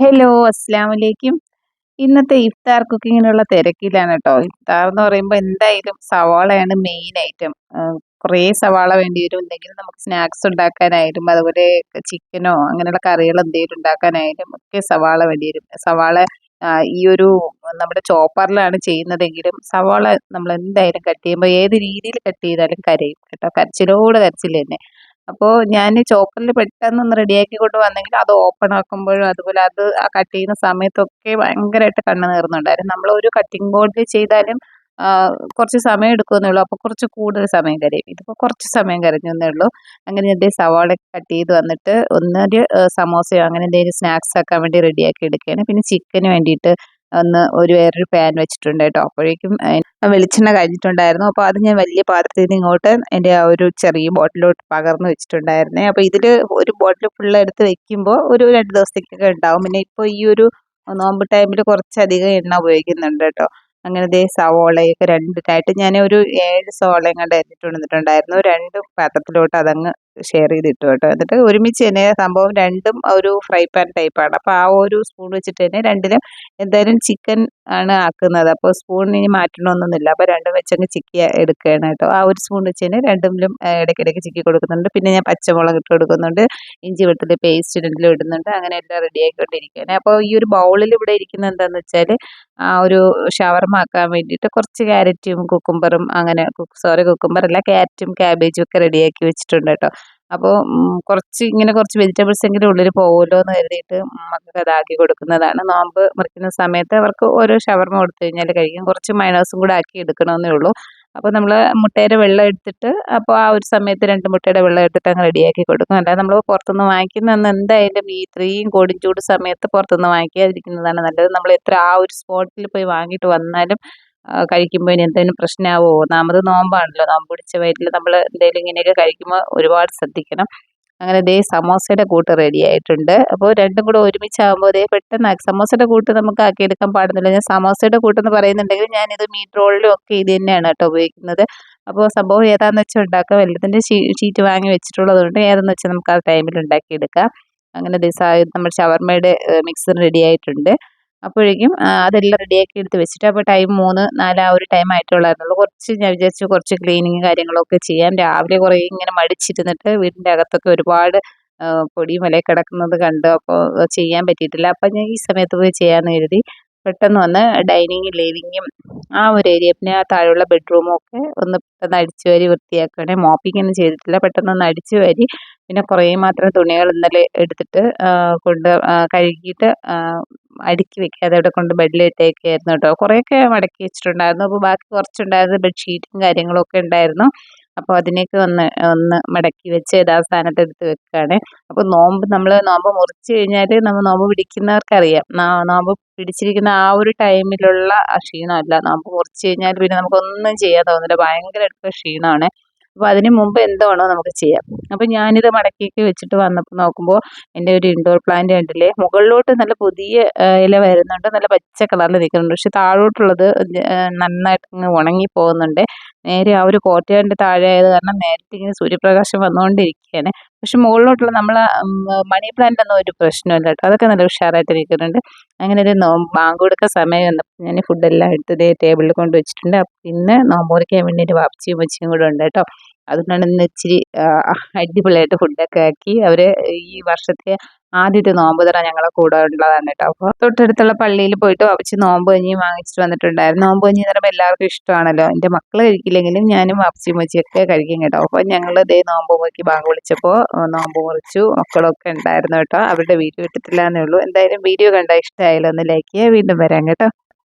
Hello, അസ്സലാമലൈക്കും. ഇന്നത്തെ ഇഫ്താർ കുക്കിങ്ങിനുള്ള തിരക്കിലാണ് കേട്ടോ. ഇഫ്താർ എന്ന് പറയുമ്പോൾ എന്തായാലും സവാളയാണ് മെയിൻ ഐറ്റം. കുറേ സവാള വേണ്ടി വരും. എന്തെങ്കിലും നമുക്ക് സ്നാക്സ് ഉണ്ടാക്കാനായാലും അതുപോലെ ചിക്കനോ അങ്ങനെയുള്ള കറികൾ എന്തെങ്കിലും ഉണ്ടാക്കാനായാലും ഒക്കെ സവാള വേണ്ടി വരും. സവാള ഈ ഒരു നമ്മുടെ ചോപ്പറിലാണ് ചെയ്യുന്നതെങ്കിലും സവാള നമ്മൾ എന്തായാലും കട്ട് ചെയ്യുമ്പോൾ ഏത് രീതിയിൽ കട്ട് ചെയ്താലും കരയും കേട്ടോ. കരച്ചിലോട് കരച്ചിൽ തന്നെ. അപ്പോൾ ഞാൻ ചോപ്പറിൽ പെട്ടെന്നൊന്ന് റെഡിയാക്കി കൊണ്ട് വന്നെങ്കിൽ അത് ഓപ്പൺ ആക്കുമ്പോഴും അതുപോലെ അത് ആ കട്ട് ചെയ്യുന്ന സമയത്തൊക്കെ ഭയങ്കരമായിട്ട് കണ്ണ് നീറുന്നുണ്ടായിരുന്നു. നമ്മളൊരു കട്ടിംഗ് ബോർഡിൽ ചെയ്താലും കുറച്ച് സമയം എടുക്കുമെന്നേ ഉള്ളൂ. അപ്പോൾ കുറച്ച് കൂടുതൽ സമയം കരയും. ഇതിപ്പോൾ കുറച്ച് സമയം കരഞ്ഞെന്നേ ഉള്ളൂ. അങ്ങനെ എന്തേ സവാള കട്ട് ചെയ്ത് വന്നിട്ട് ഒന്നൊരു സമോസയോ അങ്ങനെ എന്തെങ്കിലും സ്നാക്സ് ആക്കാൻ വേണ്ടി റെഡിയാക്കി എടുക്കുകയാണ്. പിന്നെ ചിക്കന് വേണ്ടിയിട്ട് വേറൊരു പാൻ വെച്ചിട്ടുണ്ട് കേട്ടോ. അപ്പോഴേക്കും വെളിച്ചെണ്ണ കഴിഞ്ഞിട്ടുണ്ടായിരുന്നു. അപ്പോൾ അത് ഞാൻ വലിയ പാത്രത്തിൽ നിന്ന് ഇങ്ങോട്ട് എൻ്റെ ആ ഒരു ചെറിയ ബോട്ടിലോട്ട് പകർന്ന് വെച്ചിട്ടുണ്ടായിരുന്നേ. അപ്പോൾ ഇതിൽ ഒരു ബോട്ടിൽ ഫുള്ള് എടുത്ത് വെക്കുമ്പോൾ ഒരു 2 ദിവസത്തേക്കൊക്കെ ഉണ്ടാവും. പിന്നെ ഇപ്പോൾ ഈ ഒരു നോമ്പ് ടൈമിൽ കുറച്ചധികം എണ്ണ ഉപയോഗിക്കുന്നുണ്ട് കേട്ടോ. അങ്ങനെ ദേ സവോളയൊക്കെ രണ്ടിട്ടായിട്ട് ഞാൻ ഒരു 7 സവോളയും കണ്ട് അരിഞ്ഞിട്ട് കൊണ്ടുവന്നിട്ടുണ്ടായിരുന്നു. 2 പാത്രത്തിലോട്ട് അതങ്ങ് ഷെയർ ചെയ്തിട്ടു കേട്ടോ. എന്നിട്ട് ഒരുമിച്ച് തന്നെ സംഭവം രണ്ടും ഒരു ഫ്രൈ പാൻ ടൈപ്പാണ്. അപ്പോൾ ആ ഒരു സ്പൂൺ വെച്ചിട്ട് തന്നെ രണ്ടിലും എന്തായാലും ചിക്കൻ ആണ് ആക്കുന്നത്. അപ്പോൾ സ്പൂണിന് ഇനി മാറ്റണമെന്നൊന്നുമില്ല. അപ്പോൾ രണ്ടും വെച്ചങ്ങ് ചിക്കി എടുക്കുകയാണ് കേട്ടോ. ആ ഒരു സ്പൂൺ വെച്ച് തന്നെ രണ്ടിലും ഇടയ്ക്കിടയ്ക്ക് ചിക്കി കൊടുക്കുന്നുണ്ട്. പിന്നെ ഞാൻ പച്ചമുളക് ഇട്ട് കൊടുക്കുന്നുണ്ട്. ഇഞ്ചി വെളുത്തുള്ളി പേസ്റ്റ് രണ്ടിലും ഇടുന്നുണ്ട്. അങ്ങനെ എല്ലാം റെഡിയാക്കിക്കൊണ്ടിരിക്കുകയാണ്. അപ്പോൾ ഈ ഒരു ബൗളിൽ ഇവിടെ ഇരിക്കുന്നത് എന്താണെന്ന് വെച്ചാൽ ആ ഒരു ഷവർമ ആക്കാൻ വേണ്ടിയിട്ട് കുറച്ച് ക്യാരറ്റും കുക്കുംബറും അങ്ങനെ കുക്കുംബർ അല്ല ക്യാരറ്റും ക്യാബേജും ഒക്കെ റെഡിയാക്കി വെച്ചിട്ടുണ്ട് കേട്ടോ. അപ്പോൾ കുറച്ച് വെജിറ്റബിൾസ് എങ്കിലും ഉള്ളിൽ പോകുമല്ലോ എന്ന് കരുതിയിട്ട് മക്കൾക്ക് അതാക്കി കൊടുക്കുന്നതാണ്. നോമ്പ് മുറിക്കുന്ന സമയത്ത് അവർക്ക് ഓരോ ഷവർമ കൊടുത്തു കഴിഞ്ഞാൽ കഴിക്കും. കുറച്ച് മയോണൈസും കൂടെ ആക്കി എടുക്കണമെന്നേ ഉള്ളൂ. അപ്പോൾ നമ്മൾ മുട്ടയുടെ വെള്ളം എടുത്തിട്ട് അപ്പോൾ ആ ഒരു സമയത്ത് 2 മുട്ടയുടെ വെള്ളം എടുത്തിട്ട് അങ്ങ് റെഡിയാക്കി കൊടുക്കും. അല്ലാതെ നമ്മൾ പുറത്തുനിന്ന് വാങ്ങിക്കുന്ന അന്ന് എന്തായാലും ഈ ഇത്രയും ചൂട് സമയത്ത് പുറത്തുനിന്ന് വാങ്ങിക്കാതിരിക്കുന്നതാണ് നല്ലത്. നമ്മൾ എത്ര ആ ഒരു സ്പോട്ടിൽ പോയി വാങ്ങിയിട്ട് വന്നാലും കഴിക്കുമ്പോൾ ഇനി എന്തെങ്കിലും പ്രശ്നമാവോ? ഒന്നാമത് നോമ്പാണല്ലോ. നോമ്പ് പിടിച്ച വയറ്റിൽ നമ്മൾ എന്തെങ്കിലും ഇങ്ങനെയൊക്കെ കഴിക്കുമ്പോൾ ഒരുപാട് ശ്രദ്ധിക്കണം. അങ്ങനെ ദേ സമോസയുടെ കൂട്ട് റെഡി ആയിട്ടുണ്ട്. അപ്പോൾ രണ്ടും കൂടെ ഒരുമിച്ചാകുമ്പോൾ ദേ പെട്ടെന്ന് സമോസയുടെ കൂട്ട് നമുക്ക് ആക്കിയെടുക്കാൻ പാടുന്നില്ല. ഞാൻ സമോസയുടെ കൂട്ടെന്ന് പറയുന്നുണ്ടെങ്കിൽ ഞാനിത് മീറ്റ് റോളിലും ഒക്കെ ഇത് തന്നെയാണ് കേട്ടോ ഉപയോഗിക്കുന്നത്. അപ്പോൾ സംഭവം ഏതാണെന്ന് വെച്ചാൽ ഉണ്ടാക്കാം. എല്ലാത്തിൻ്റെ ഷീറ്റ് വാങ്ങി വെച്ചിട്ടുള്ളത് കൊണ്ട് ഏതെന്ന് വെച്ചാൽ നമുക്ക് ആ ടൈമിൽ ഉണ്ടാക്കിയെടുക്കാം. അങ്ങനെ നമ്മൾ ഷവർമ്മയുടെ മിക്സ് റെഡി ആയിട്ടുണ്ട്. അപ്പോഴേക്കും അതെല്ലാം റെഡിയാക്കി എടുത്ത് വെച്ചിട്ട് അപ്പോൾ ടൈം 3, 4 ആ ഒരു ടൈം ആയിട്ടുള്ളായിരുന്നുള്ളൂ. ഞാൻ വിചാരിച്ചു കുറച്ച് ക്ലീനിങ് കാര്യങ്ങളൊക്കെ ചെയ്യാം. രാവിലെ കുറേ ഇങ്ങനെ മടിച്ചിരുന്നിട്ട് വീടിൻ്റെ അകത്തൊക്കെ ഒരുപാട് പൊടിയും ഇലയും കിടക്കുന്നത് കണ്ടു. അപ്പോൾ ചെയ്യാൻ പറ്റിയിട്ടില്ല. അപ്പോൾ ഞാൻ ഈ സമയത്ത് പോയി ചെയ്യാമെന്ന് കരുതി പെട്ടെന്ന് വന്ന് ഡൈനിങ്ങും ലിവിങ്ങും ആ ഒരു ഏരിയ പിന്നെ ആ താഴെയുള്ള ബെഡ്റൂമും ഒക്കെ ഒന്ന് പെട്ടെന്ന് അടിച്ചു വാരി വൃത്തിയാക്കുകയാണ്. മോപ്പിംഗ് ഒന്നും ചെയ്തിട്ടില്ല. പെട്ടെന്നൊന്ന് അടിച്ചു വാരി പിന്നെ കുറേ മാത്രം തുണികൾ ഇന്നലെ എടുത്തിട്ട് കഴുകിയിട്ട് അടുക്കി വെക്കാതെ അവിടെ കൊണ്ട് ബെഡിലിട്ടേക്കായിരുന്നു കേട്ടോ. കുറേയൊക്കെ മടക്കി വെച്ചിട്ടുണ്ടായിരുന്നു. അപ്പോൾ ബാക്കി കുറച്ചുണ്ടായിരുന്നത് ബെഡ്ഷീറ്റും കാര്യങ്ങളൊക്കെ ഉണ്ടായിരുന്നു. അപ്പോൾ അതിനെയൊക്കെ ഒന്ന് ഒന്ന് മടക്കി വെച്ച് യഥാസ്ഥാനത്ത് എടുത്ത് വെക്കുകയാണ്. അപ്പോൾ നോമ്പ് മുറിച്ച് കഴിഞ്ഞാൽ നമ്മൾ നോമ്പ് പിടിക്കുന്നവർക്കറിയാം. നോമ്പ് പിടിച്ചിരിക്കുന്ന ആ ഒരു ടൈമിലുള്ള ആ ക്ഷീണമല്ല. നോമ്പ് മുറിച്ച് കഴിഞ്ഞാൽ പിന്നെ നമുക്കൊന്നും ചെയ്യാൻ തോന്നില്ല. ഭയങ്കരമായിട്ടുള്ള ക്ഷീണമാണ്. അപ്പോൾ അതിന് മുമ്പ് എന്താണോ നമുക്ക് ചെയ്യാം. അപ്പോൾ ഞാനിത് മടക്കിയൊക്കെ വെച്ചിട്ട് വന്നപ്പോൾ നോക്കുമ്പോൾ എൻ്റെ ഒരു ഇൻഡോർ പ്ലാന്റ് കണ്ടില്ലേ, മുകളിലോട്ട് നല്ല പുതിയ ഇല വരുന്നുണ്ട്. നല്ല പച്ച കളറിൽ നിൽക്കുന്നുണ്ട്. പക്ഷെ താഴോട്ടുള്ളത് നന്നായിട്ട് അങ്ങ് ഉണങ്ങി പോകുന്നുണ്ട്. നേരെ ആ ഒരു കോട്ടയാൻ്റെ താഴെ ആയത് കാരണം നേരത്തെ ഇങ്ങനെ സൂര്യപ്രകാശം വന്നുകൊണ്ടിരിക്കുകയാണ്. പക്ഷെ മുകളിലോട്ടുള്ള നമ്മൾ മണി പ്ലാന്റ് ഒന്നും ഒരു പ്രശ്നമില്ല കേട്ടോ. അതൊക്കെ നല്ല ഉഷാറായിട്ട് നിൽക്കുന്നുണ്ട്. അങ്ങനെ ഒരു ബാങ്ക് കൊടുക്കാൻ സമയം വന്നപ്പോൾ ഞാൻ ഫുഡെല്ലാം എടുത്ത് ഇതേ ടേബിളിൽ കൊണ്ട് വെച്ചിട്ടുണ്ട്. പിന്നെ നോമ്പ് മുറിക്കാൻ വേണ്ടി ഒരു വാപ്പച്ചിയും ഉമ്മച്ചിയും കൂടെ ഉണ്ട് കേട്ടോ. അതുകൊണ്ടാണ് ഇന്ന് ഇച്ചിരി അടിപൊളിയായിട്ട് ഫുഡൊക്കെ ആക്കി. അവർ ഈ വർഷത്തെ ആദ്യത്തെ നോമ്പ് തുറ ഞങ്ങളെ കൂടെ ഉള്ളതാണ് കേട്ടോ. അപ്പോൾ തൊട്ടടുത്തുള്ള പള്ളിയിൽ പോയിട്ട് വാപ്പച്ചി നോമ്പ് കഞ്ഞിയും വാങ്ങിച്ചിട്ട് വന്നിട്ടുണ്ടായിരുന്നു. നോമ്പ് കഞ്ഞി എന്ന് പറയുമ്പോൾ എല്ലാവർക്കും ഇഷ്ടമാണല്ലോ. എൻ്റെ മക്കൾ കഴിക്കില്ലെങ്കിലും ഞാനും വാപ്പച്ചിയും ഉമ്മച്ചിയൊക്കെ കഴിക്കും കേട്ടോ. അപ്പോൾ ഞങ്ങൾ ഇതേ നോമ്പ് നോക്കി ബാങ്ക് വിളിച്ചപ്പോൾ നോമ്പ് മുറിച്ചു. മക്കളൊക്കെ ഉണ്ടായിരുന്നു കേട്ടോ. അവരുടെ വീഡിയോ ഇട്ടിട്ടില്ല എന്നേ ഉള്ളൂ. എന്തായാലും വീഡിയോ കണ്ടാൽ ഇഷ്ടമായാലും ഒന്ന് ലൈക്ക് ചെയ്യുക. വീണ്ടും വരാം കേട്ടോ.